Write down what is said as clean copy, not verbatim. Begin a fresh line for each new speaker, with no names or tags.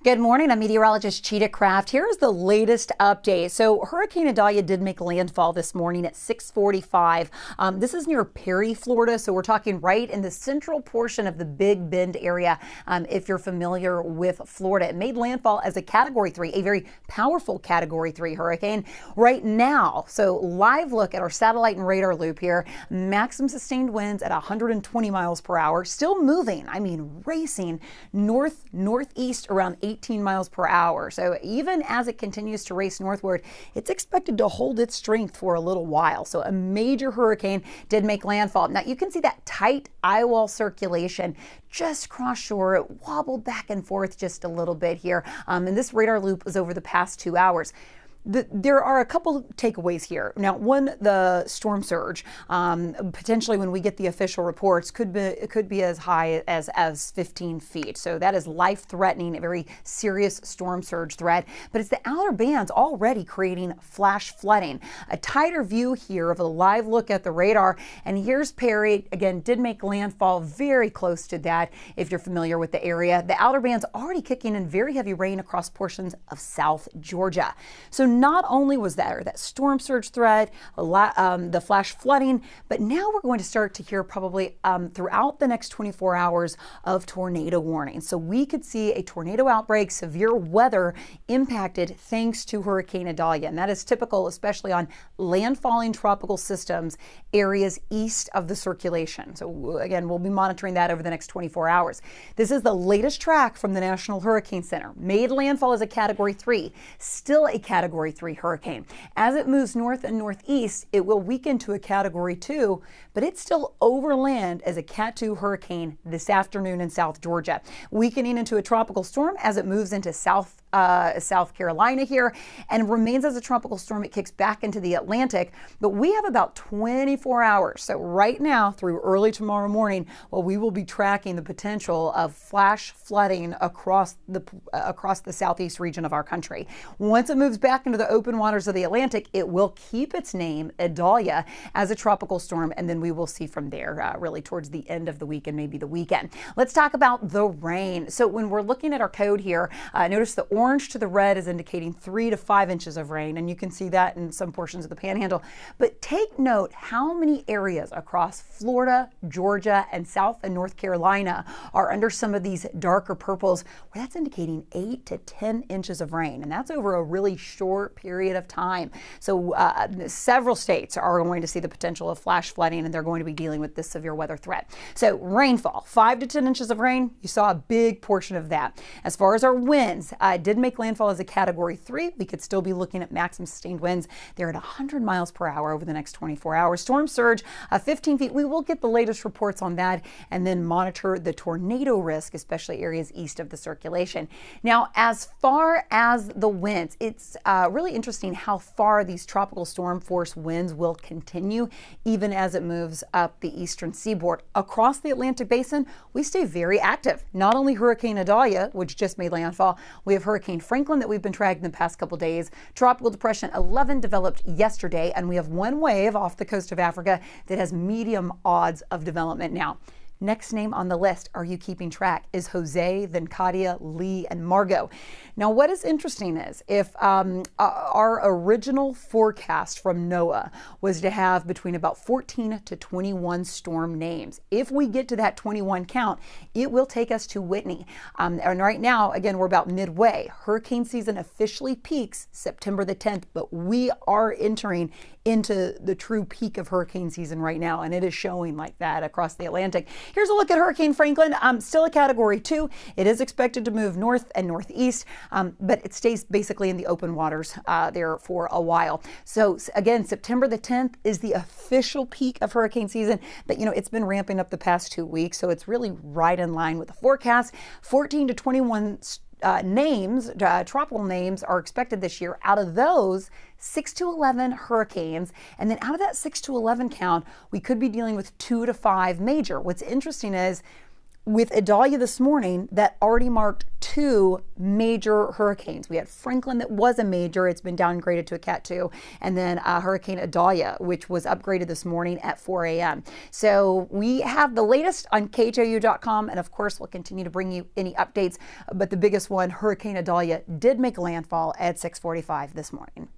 Good morning. I'm meteorologist Cheetah Craft. Here's the latest update. So Hurricane Adalia did make landfall this morning at 6:45. This is near Perry, Florida. So we're talking right in the central portion of the Big Bend area. If you're familiar with Florida, it made landfall as a Category 3, a very powerful Category 3 hurricane right now. So live look at our satellite and radar loop here. Maximum sustained winds at 120 miles per hour, still moving. I mean, racing northeast around 18 miles per hour. So even as it continues to race northward, it's expected to hold its strength for a little while. So a major hurricane did make landfall. Now you can see that tight eye wall circulation just cross shore. It wobbled back and forth just a little bit here. And this radar loop was over the past 2 hours. There are a couple takeaways here. Now, one, the storm surge, potentially when we get the official reports, could be as high as 15 feet. So that is life-threatening, a very serious storm surge threat. But it's the outer bands already creating flash flooding. A tighter view here of a live look at the radar. And here's Perry, again, did make landfall very close to that, if you're familiar with the area. The outer bands already kicking in very heavy rain across portions of South Georgia. So not only was there that storm surge threat, the flash flooding, but now we're going to start to hear probably throughout the next 24 hours of tornado warnings. So we could see a tornado outbreak, severe weather impacted thanks to Hurricane Adalia. And that is typical, especially on landfalling tropical systems, areas east of the circulation. So again, we'll be monitoring that over the next 24 hours. This is the latest track from the National Hurricane Center. Made landfall as a Category 3, still a Category 3 hurricane. As it moves north and northeast, it will weaken to a Category 2, but it's still overland as a Cat 2 hurricane this afternoon in South Georgia, weakening into a tropical storm as it moves into South Carolina here and remains as a tropical storm. It kicks back into the Atlantic, but we have about 24 hours. So right now through early tomorrow morning, we will be tracking the potential of flash flooding across the southeast region of our country. Once it moves back into the open waters of the Atlantic, it will keep its name, Idalia, as a tropical storm, and then we will see from there really towards the end of the week and maybe the weekend. Let's talk about the rain. So when we're looking at our code here, notice the orange to the red is indicating 3 to 5 inches of rain, and you can see that in some portions of the Panhandle. But take note how many areas across Florida, Georgia, and South and North Carolina are under some of these darker purples, where that's indicating 8 to 10 inches of rain, and that's over a really short period of time. So several states are going to see the potential of flash flooding, and they're going to be dealing with this severe weather threat. So rainfall, 5 to 10 inches of rain, you saw a big portion of that. As far as our winds, did make landfall as a Category 3. We could still be looking at maximum sustained winds. They're at 100 miles per hour over the next 24 hours. Storm surge, 15 feet. We will get the latest reports on that and then monitor the tornado risk, especially areas east of the circulation. Now, as far as the winds, it's really interesting how far these tropical storm force winds will continue even as it moves up the eastern seaboard. Across the Atlantic basin, we stay very active. Not only Hurricane Adalia, which just made landfall, we have Hurricane Franklin that we've been tracking the past couple days. Tropical Depression 11 developed yesterday, and we have one wave off the coast of Africa that has medium odds of development now. Next name on the list, are you keeping track, is Jose, then Katia, Lee, and Margot. Now, what is interesting is if our original forecast from NOAA was to have between about 14 to 21 storm names. If we get to that 21 count, it will take us to Whitney. And right now, again, we're about midway. Hurricane season officially peaks September the 10th, but we are entering into the true peak of hurricane season right now, and it is showing like that across the Atlantic. Here's a look at Hurricane Franklin. Still a Category 2. It is expected to move north and northeast, but it stays basically in the open waters there for a while. So again, September the 10th is the official peak of hurricane season, but it's been ramping up the past 2 weeks, so it's really right in line with the forecast. 14 to 21 tropical names are expected this year. Out of those, 6 to 11 hurricanes, and then out of that 6 to 11 count, we could be dealing with 2 to 5 major. What's interesting is with Idalia this morning, that already marked 2 major hurricanes. We had Franklin that was a major, it's been downgraded to a Cat 2, and then Hurricane Adalia, which was upgraded this morning at 4 a.m. So we have the latest on KHOU.com, and of course we'll continue to bring you any updates, but the biggest one, Hurricane Adalia, did make landfall at 6:45 this morning.